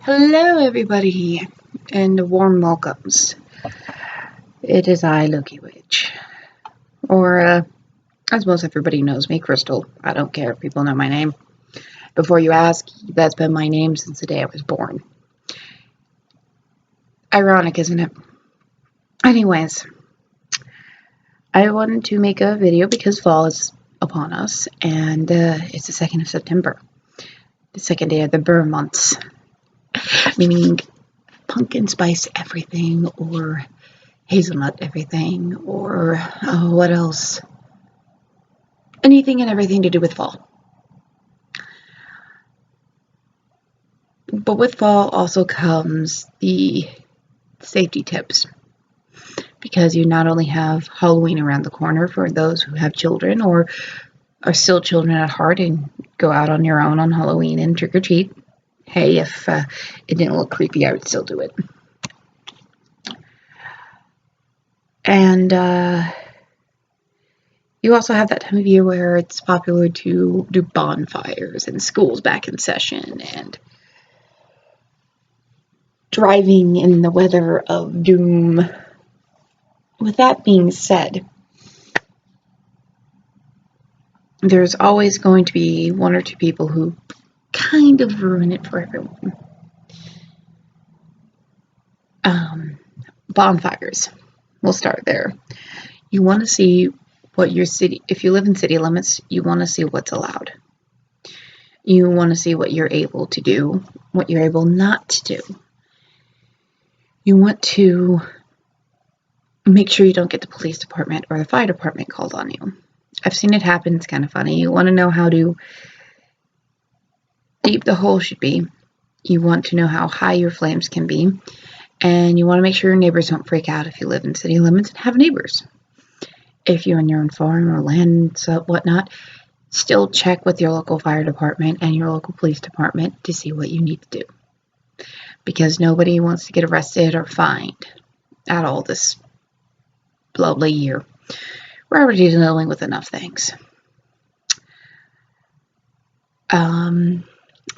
Hello, everybody, and warm welcomes. It is I, Loki Witch, or as most everybody knows me, Crystal. I don't care if people know my name. Before you ask, that's been my name since the day I was born. Ironic, isn't it? Anyways, I wanted to make a video because fall is upon us, and it's the 2nd of September, the second day of the Burr months, meaning pumpkin spice everything, or hazelnut everything, or what else? Anything and everything to do with fall. But with fall also comes the safety tips, because you not only have Halloween around the corner for those who have children or are still children at heart and go out on your own on Halloween and trick or treat. Hey, if it didn't look creepy, I would still do it. And you also have that time of year where it's popular to do bonfires and school's back in session and driving in the weather of doom. With that being said, there's always going to be one or two people who kind of ruin it for everyone. Bonfires. We'll start there. You want to see what your city, if you live in city limits, you want to see what's allowed. You want to see what you're able to do, what you're able not to do. You want to make sure you don't get the police department or the fire department called on you. I've seen it happen. It's kind of funny. You want to know how deep the hole should be. You want to know how high your flames can be. And you want to make sure your neighbors don't freak out if you live in city limits and have neighbors. If you own your own farm or land, so whatnot, still check with your local fire department and your local police department to see what you need to do. Because nobody wants to get arrested or fined at all this lovely year. We're already dealing with enough things.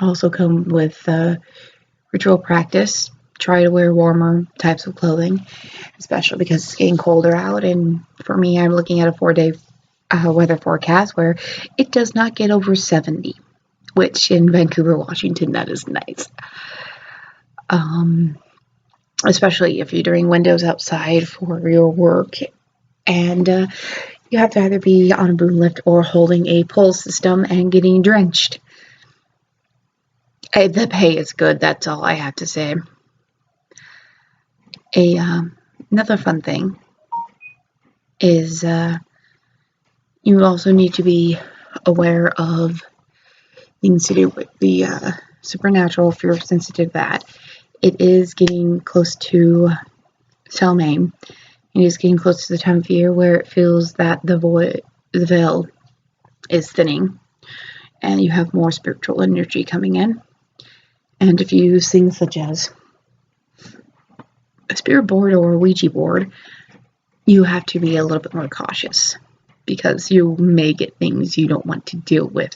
Also come with ritual practice. Try to wear warmer types of clothing, especially because it's getting colder out. And for me, I'm looking at a 4-day weather forecast where it does not get over 70, which in Vancouver, Washington, that is nice. Especially if you're doing windows outside for your work, and you have to either be on a boom lift or holding a pole system and getting drenched. The pay is good, that's all I have to say. Another fun thing is you also need to be aware of things to do with the supernatural if you're sensitive to that. It is getting close to Samhain. It is getting close to the time of year where it feels that the veil is thinning and you have more spiritual energy coming in. And if you use things such as a spirit board or a Ouija board, you have to be a little bit more cautious because you may get things you don't want to deal with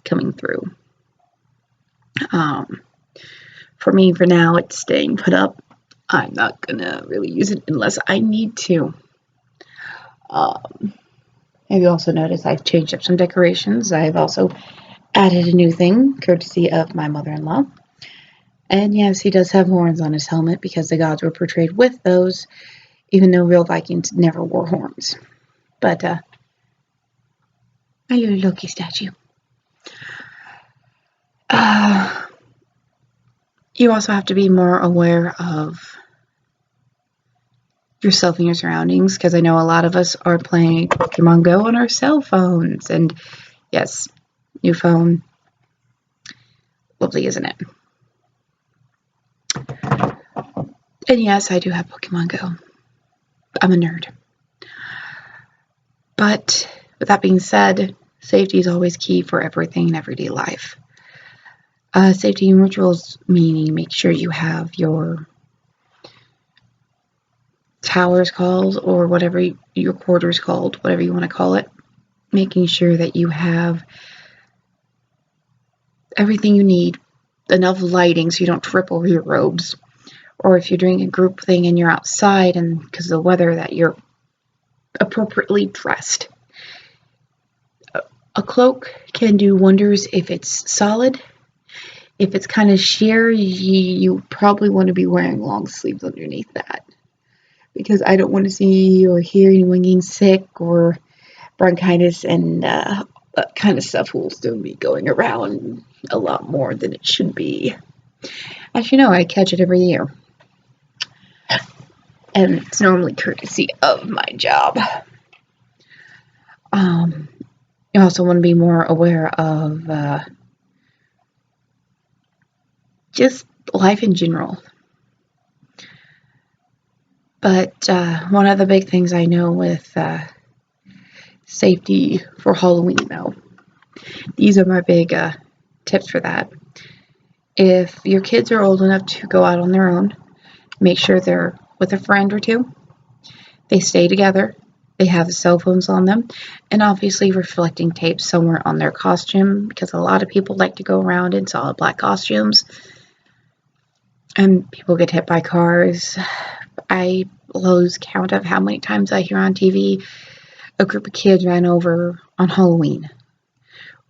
coming through. For me, for now, it's staying put up. I'm not gonna really use it unless I need to. Have you also noticed I've changed up some decorations? I've also added a new thing, courtesy of my mother-in-law. And yes, he does have horns on his helmet because the gods were portrayed with those, even though real Vikings never wore horns. But, my little Loki statue. You also have to be more aware of yourself and your surroundings, because I know a lot of us are playing Pokemon Go on our cell phones. And yes, new phone. Lovely, isn't it? And yes, I do have Pokemon Go. I'm a nerd. But with that being said, safety is always key for everything in everyday life. Safety and rituals, meaning make sure you have your towers called, or whatever your quarters called, whatever you want to call it. Making sure that you have everything you need enough lighting so you don't trip over your robes. Or if you're doing a group thing and you're outside and because of the weather, that you're appropriately dressed. A cloak can do wonders if it's solid. If it's kind of sheer, you probably want to be wearing long sleeves underneath that. Because I don't want to see or hear anyone getting sick or bronchitis and that kind of stuff will still be going around a lot more than it should be. As you know, I catch it every year. And it's normally courtesy of my job. You also want to be more aware of just life in general. But one of the big things I know with safety for Halloween, though, these are my big tips for that. If your kids are old enough to go out on their own, make sure they're with a friend or two. They stay together. They have cell phones on them. And obviously reflecting tape somewhere on their costume, because a lot of people like to go around in solid black costumes. And people get hit by cars. I lose count of how many times I hear on TV a group of kids ran over on Halloween.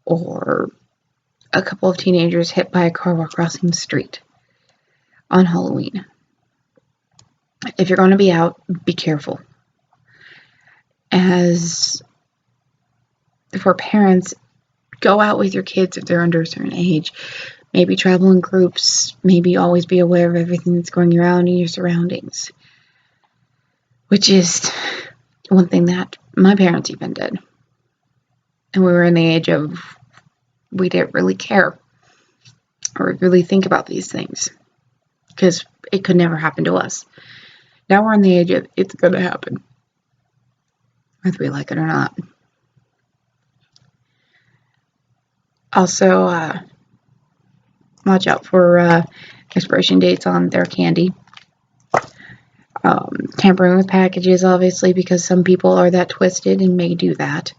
Or a couple of teenagers hit by a car while crossing the street on Halloween. If you're going to be out, be careful. As for parents, go out with your kids if they're under a certain age. Maybe travel in groups. Maybe always be aware of everything that's going around in your surroundings. Which is one thing that my parents even did. And we were in the age of we didn't really care or really think about these things because it could never happen to us. Now we're in the age of it's going to happen, whether we like it or not. Also, watch out for expiration dates on their candy. Tampering with packages, obviously, because some people are that twisted and may do that.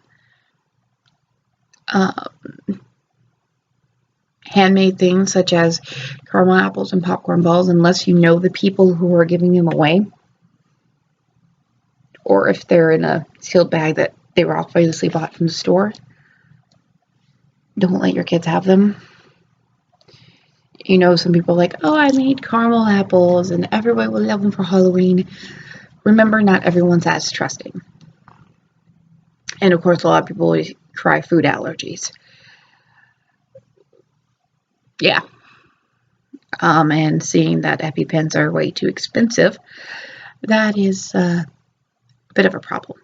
Handmade things such as caramel apples and popcorn balls, unless you know the people who are giving them away, or if they're in a sealed bag that they were obviously bought from the store, don't let your kids have them. You know, some people are like, oh, I made caramel apples and everybody will love them for Halloween. Remember, not everyone's as trusting. And of course, a lot of people try food allergies. Yeah. And seeing that EpiPens are way too expensive, that is a bit of a problem.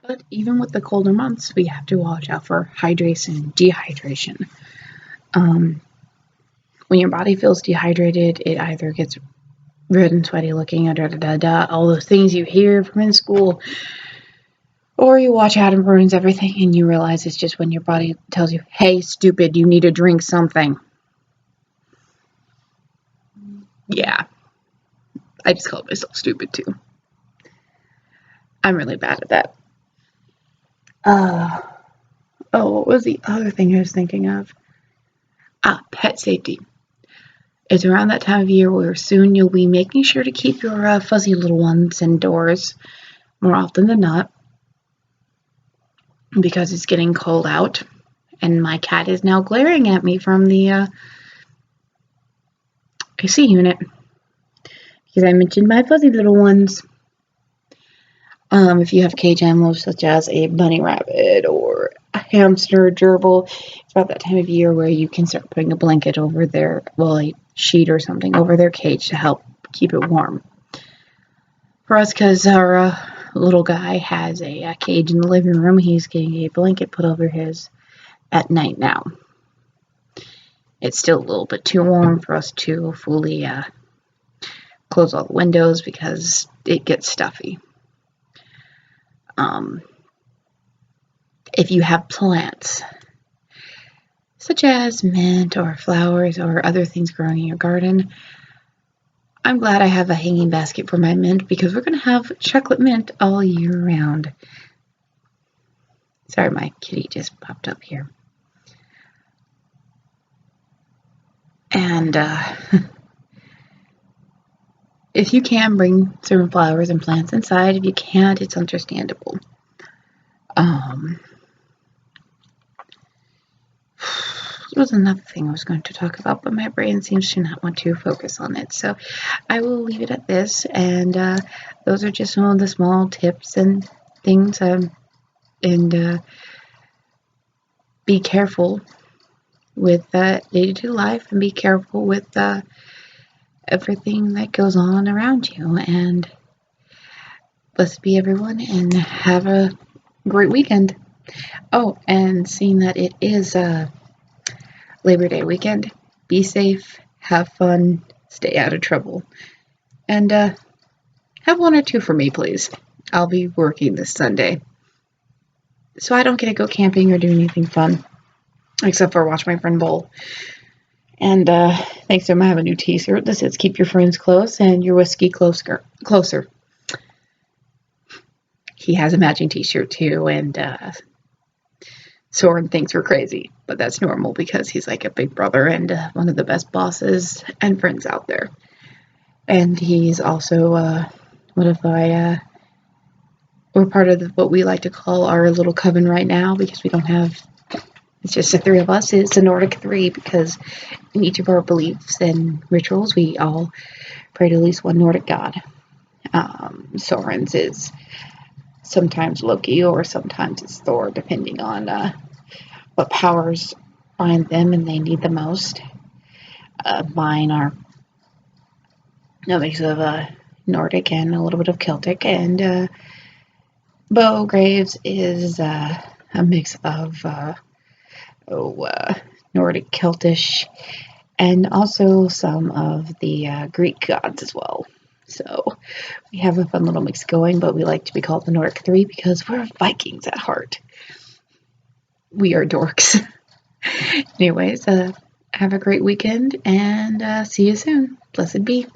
But even with the colder months, we have to watch out for hydration and dehydration. When your body feels dehydrated, it either gets red and sweaty looking, all those things you hear from in school, or you watch out and burns everything and you realize it's just when your body tells you, hey, stupid, you need to drink something. Yeah. I just called myself stupid too. I'm really bad at that. What was the other thing I was thinking of? Pet safety. It's around that time of year where soon you'll be making sure to keep your fuzzy little ones indoors more often than not, because it's getting cold out. And my cat is now glaring at me from the AC unit because I mentioned my fuzzy little ones. If you have cage animals such as a bunny rabbit or a hamster gerbil, it's about that time of year where you can start putting a blanket over their, a sheet or something over their cage to help keep it warm. For us, because our little guy has a cage in the living room, he's getting a blanket put over his at night now. It's still a little bit too warm for us to fully close all the windows because it gets stuffy. If you have plants, such as mint or flowers or other things growing in your garden, I'm glad I have a hanging basket for my mint because we're going to have chocolate mint all year round. Sorry, my kitty just popped up here. And if you can bring certain flowers and plants inside, if you can't, it's understandable. There was another thing I was going to talk about, but my brain seems to not want to focus on it. So I will leave it at this. And those are just some of the small tips and things. And be careful with day-to-day life, and be careful with everything that goes on around you. And blessed be everyone, and have a great weekend. Oh, and seeing that it is Labor Day weekend, be safe, have fun, stay out of trouble, and have one or two for me, please. I'll be working this Sunday, so I don't get to go camping or do anything fun, except for watch my friend bowl. And thanks to him, I have a new t-shirt that says "Keep your friends close and your whiskey closer." He has a matching t-shirt too, and Soren thinks we're crazy, but that's normal because he's like a big brother and one of the best bosses and friends out there. And he's also we're part of what we like to call our little coven right now, because we don't have, it's just the three of us. It's the Nordic three, because in each of our beliefs and rituals, we all pray to at least one Nordic god. Soren's is sometimes Loki or sometimes it's Thor, depending on what powers find them and they need the most. Mine are a mix of Nordic and a little bit of Celtic, and Bo Graves is a mix of Nordic, Celtish, and also some of the Greek gods as well. So we have a fun little mix going, but we like to be called the Nordic Three because we're Vikings at heart. We are dorks. Anyways, have a great weekend, and see you soon. Blessed be.